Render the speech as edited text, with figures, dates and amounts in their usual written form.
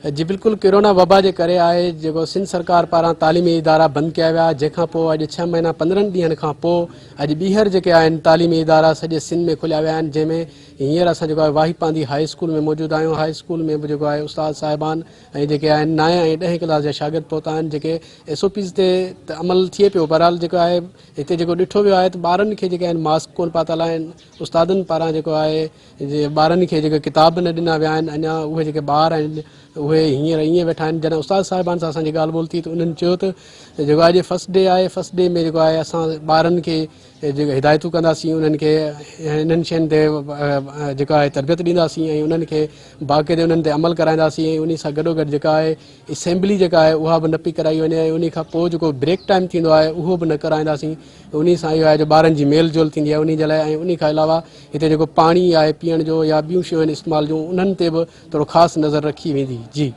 जी बिल्कुल, कोरोना वबा जे करे आहे जेको सिंध सरकार पारां तालीमी इदारा बंदि कया विया, जंहिंखां पोइ अॼु 6 महीना 15 ॾींहंनि खां पोइ अॼु ॿीहर जेके आहिनि तालीमी इदारा सॼे सिंध में खुलिया विया आहिनि, जंहिंमें हींअर असां जेको आहे वाही पांदी हाई स्कूल में मौजूदु आहियूं। हाई स्कूल में बि जेको आहे उस्ताद साहिबान ऐं जेके आहिनि 9 ऐं 10 क्लास जा शागिर्द पहुता आहिनि, जेके SOPs ते अमल थिए पियो। बहरहाल जेको आहे हिते जेको ॾिठो वियो आहे त ॿारनि खे जेके आहिनि मास्क कोन पातल आहिनि, उस्तादनि पारां जेको आहे ॿारनि खे जेके किताब न ॾिना विया आहिनि। अञा उहे जेके ॿार आहिनि उहे हींअर ईअं वेठा आहिनि। जॾहिं उस्ताद साहिबान सां असांजी ॻाल्हि ॿोल थी त उन्हनि चयो त जेको अॼु फस्ट डे आहे, फस्ट डे में जेको आहे असां ॿारनि खे जेके हिदायतूं कंदासीं, उन्हनि खे हिननि शयुनि ते जेका आहे तरबियत ॾींदासीं ऐं उन्हनि खे बाक़ाइदे उन्हनि ते अमल कराईंदासीं। ऐं उन सां गॾोगॾु जेका आहे असेंबली जेका आहे उहा बि न पई कराई वञे ऐं उन खां पोइ जेको ब्रेक टाइम थींदो आहे उहो बि न कराईंदासीं। उन सां इहो आहे जो ॿारनि जी मेल जोल थींदी आहे उन जे लाइ। ऐं उन खां अलावा हिते जेको पाणी आहे पीअण जो या ॿियूं शयूं आहिनि इस्तेमालु जूं, उन्हनि ते बि थोरो ख़ासि नज़र रखी वेंदी। जी।